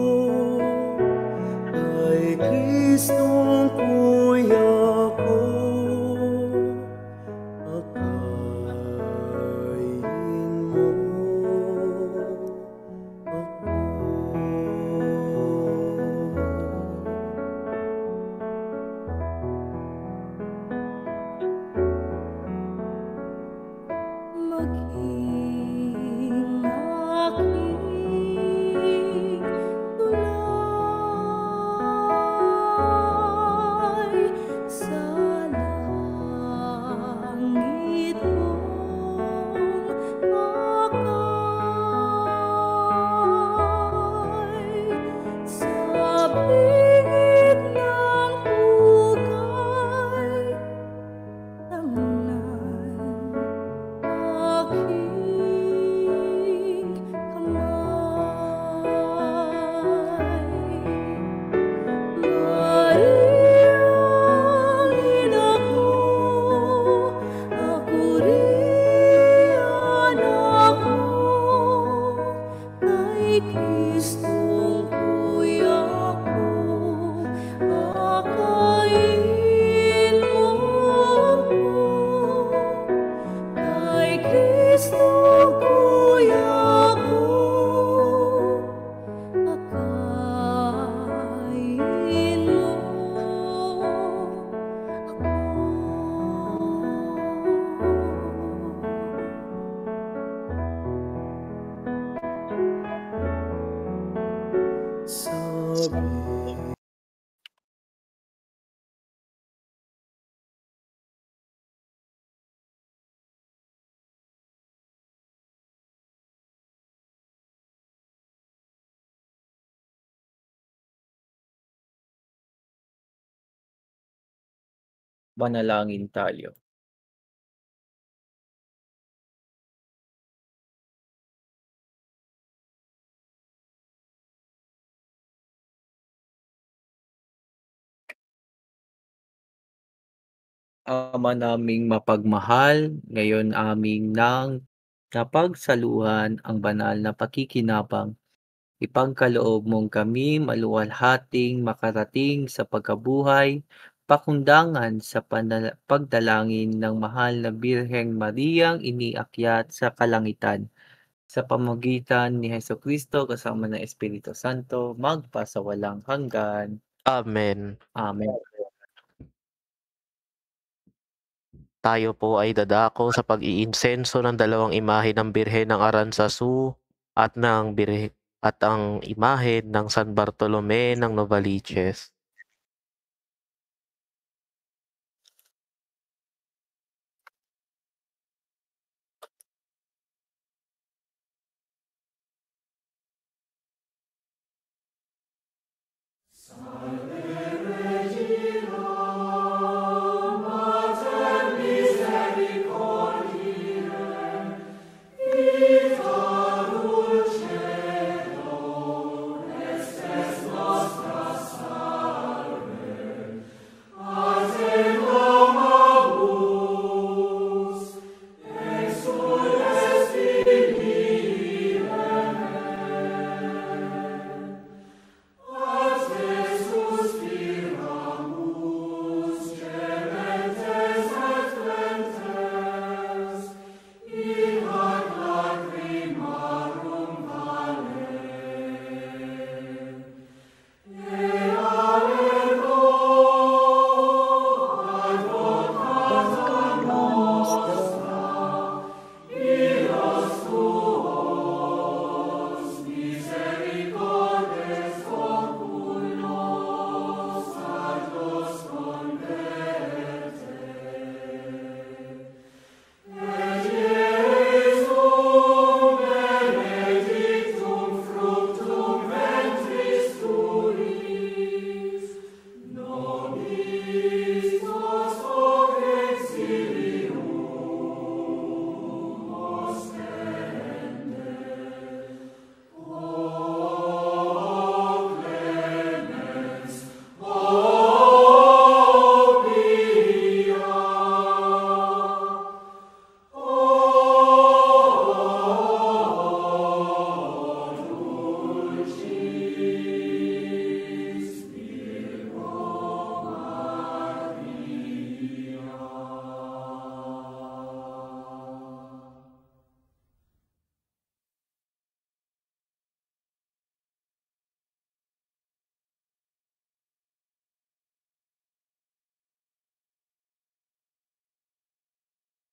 maging aking tulay sa langit mong akay sa bingit ng hukay tanglan aking kamay. Mariang ina ko, ako rin anak mo, kay Kristong kuya ko, akayin mo ako. Kay Kristong kuya ko, akayin mo ako. Sabi Manalangin tayo. Ama naming mapagmahal, ngayon aming napagsaluhan ang banal na pakikinabang. Ipagkaloob mong kami maluwalhating makarating sa pagkabuhay, pakundangan sa pagdalangin ng mahal na Birheng Mariang iniakyat sa kalangitan. Sa pamamagitan ni Hesukristo kasama ng Espiritu Santo, magpasawalang hanggan. Amen. Amen. Tayo po ay dadako sa pag-iinsenso ng dalawang imahe ng Birhen ng Aranzazu at ang imahe ng San Bartolome ng Novaliches.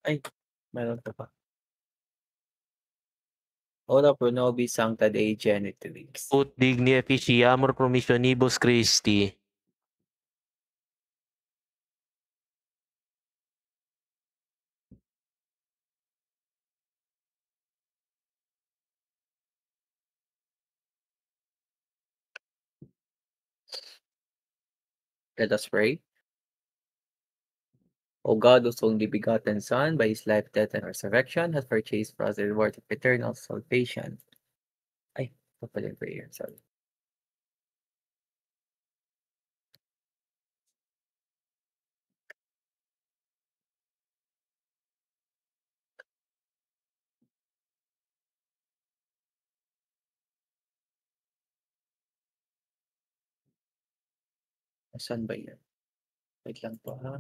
Ay, meron pa ba? ora pro nobis sancta Dei genitrix. Ut digni efficiamur promissionibus Christi. Let us pray. O God, whose only begotten Son, by his life, death, and resurrection, has purchased for us the reward of eternal salvation. Ay, ito pala yung prayer. Sorry. Saan ba yan? Wait lang po ha.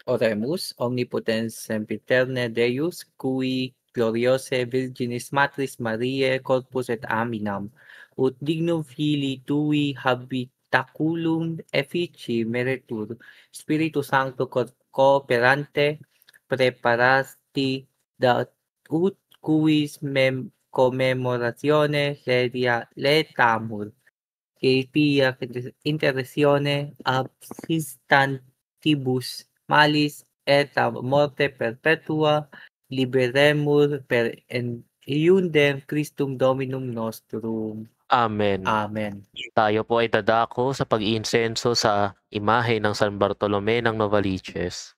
Oremus, omnipotens sempiterne Deus, cui gloriose Virginis Matris Mariae corpus et aminam, ut dignum filii tui habitaculum effici meritur, Spiritu Sancto cooperante, preparasti da ut cuis commemoratione letamur, che pia intercessione absistantibus malis et ab morte perpetua liberemur per iundem Christum Dominum nostrum. Amen. Amen. Tayo po ay dadako sa pag-iinsenso sa imahe ng San Bartolome ng Novaliches.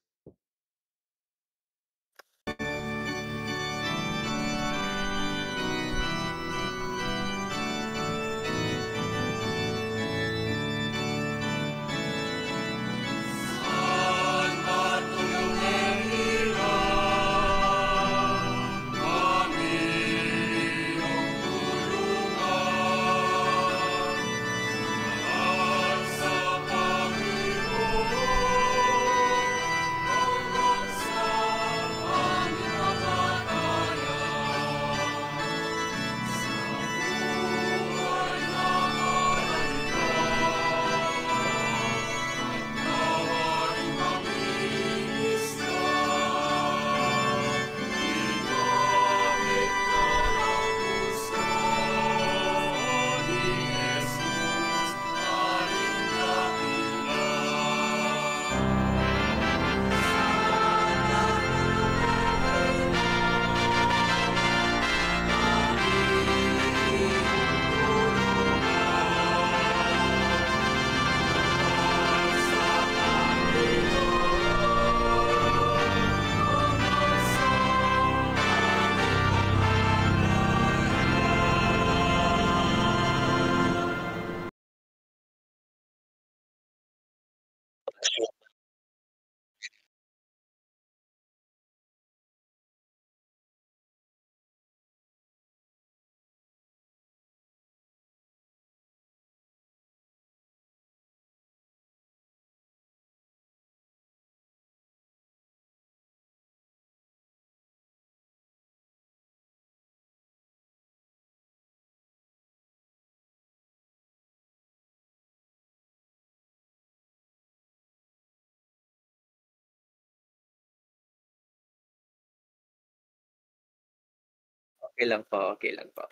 Okay lang po, okay lang po.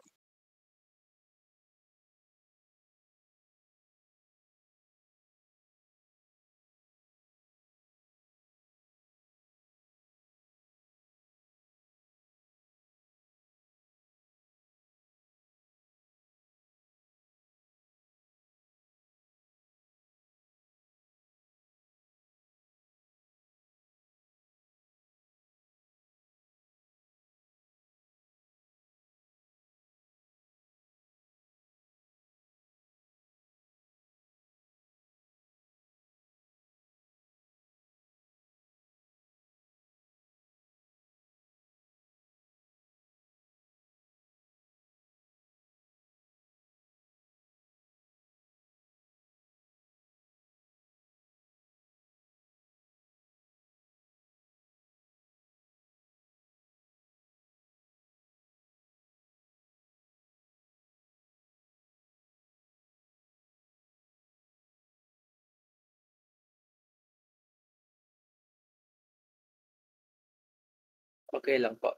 Okay lang po.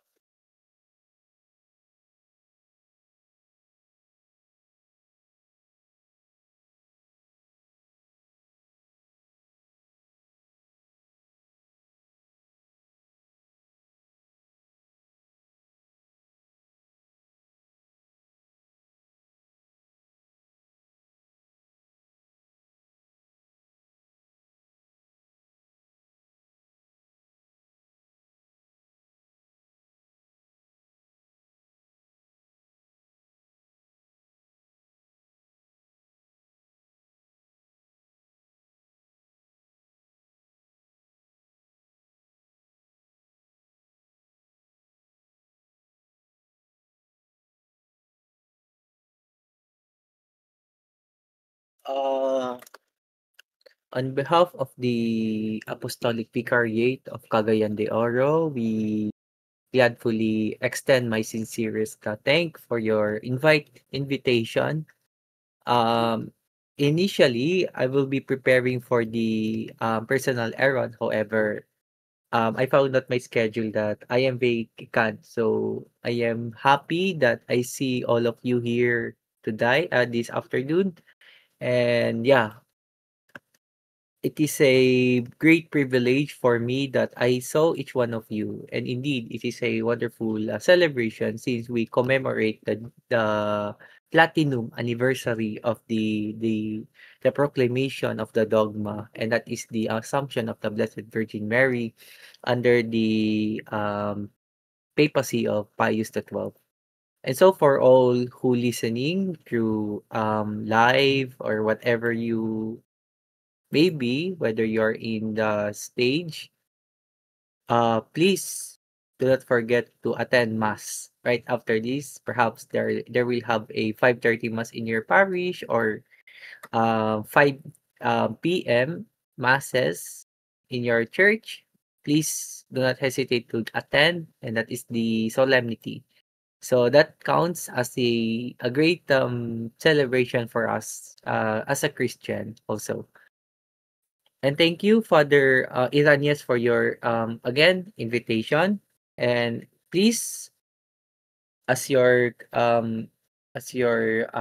On behalf of the Apostolic Vicariate of Cagayan de Oro, we gladfully extend my sincerest thank for your invitation. Initially, I will be preparing for the personal errand. However, I found out my schedule that I am vacant. So I am happy that I see all of you here today, this afternoon. And yeah, it is a great privilege for me that I saw each one of you. And indeed, it is a wonderful celebration since we commemorate the platinum anniversary of the proclamation of the dogma, and that is the Assumption of the Blessed Virgin Mary under the papacy of Pius XII. And so for all who listening through live or whatever you maybe, whether you're in the stage, please do not forget to attend mass right after this. Perhaps there will have a 5:30 mass in your parish, or 5 p.m. masses in your church. Please do not hesitate to attend, and that is the solemnity. So that counts as a great celebration for us as a Christian also. And thank you, Father Iranias, for your again invitation. And please, as your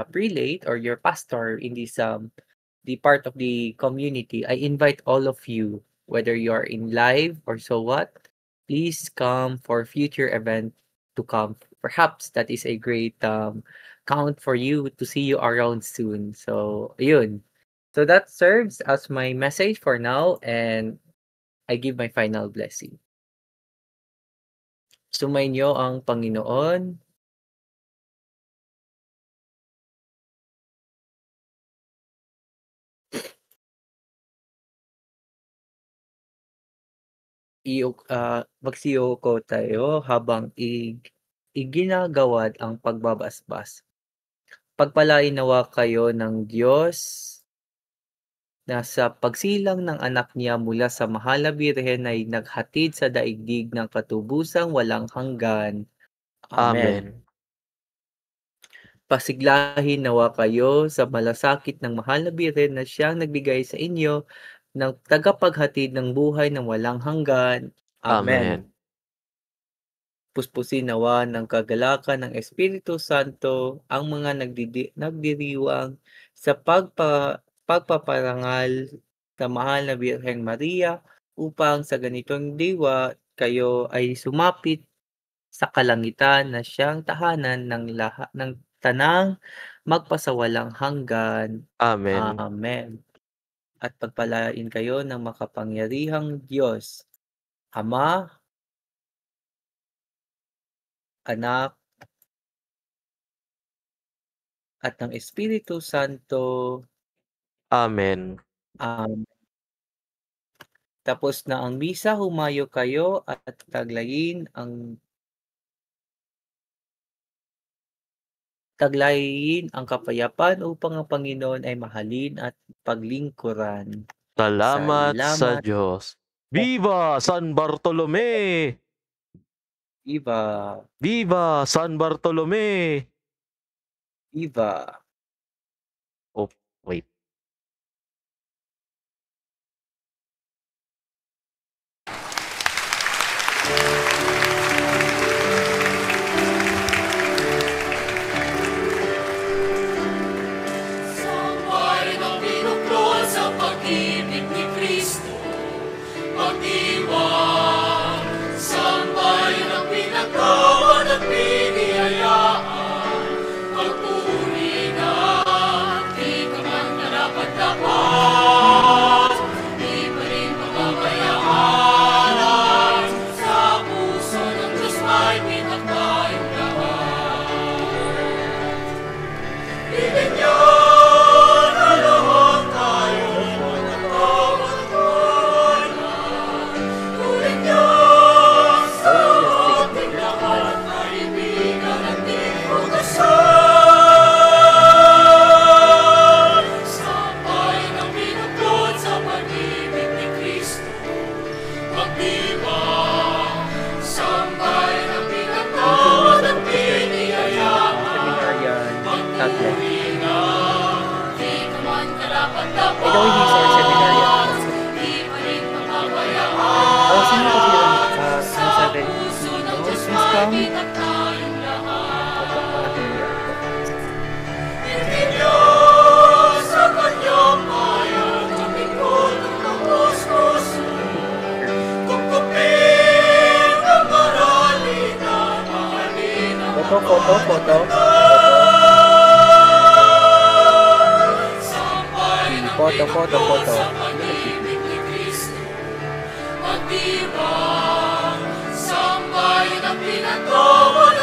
prelate or your pastor in this the part of the community, I invite all of you, whether you are in live or so what, please come for future event to come. Perhaps that is a great count for you to see you around soon. So, yun. So that serves as my message for now, and I give my final blessing. Sumainyo ang Panginoon. Magsiyoko tayo habang iginagawad ang pagbabasbas. Pagpalain nawa kayo ng Diyos na sa pagsilang ng anak niya mula sa mahal na birhen ay naghatid sa daigdig ng katubusang walang hanggan. Amen. Amen. Pasiglahin nawa kayo sa malasakit ng mahal na birhen na siyang nagbigay sa inyo ng tagapaghatid ng buhay ng walang hanggan. Amen. Amen. Puspusin nawa ng kagalakan ng Espiritu Santo ang mga nagdiriwang sa pagpaparangal sa mahal na Birheng Maria, upang sa ganitong diwa kayo ay sumapit sa kalangitan na siyang tahanan ng tanang magpasawalang hanggan. Amen. Amen. At pagpalain kayo ng makapangyarihang Diyos, Ama, Anak, at ng Espiritu Santo. Amen. Tapos na ang misa, humayo kayo at taglayin ang kapayapaan upang ang Panginoon ay mahalin at paglingkuran. Salamat sa Salamat. Diyos. Viva San Bartolome! Viva! Viva San Bartolome! Viva! Oh, wait. Ikaw hindi sa seminary. Sino ko sila? Nasa red. Please come. Foto. Foto. Matibang, sambahin ang pinatawad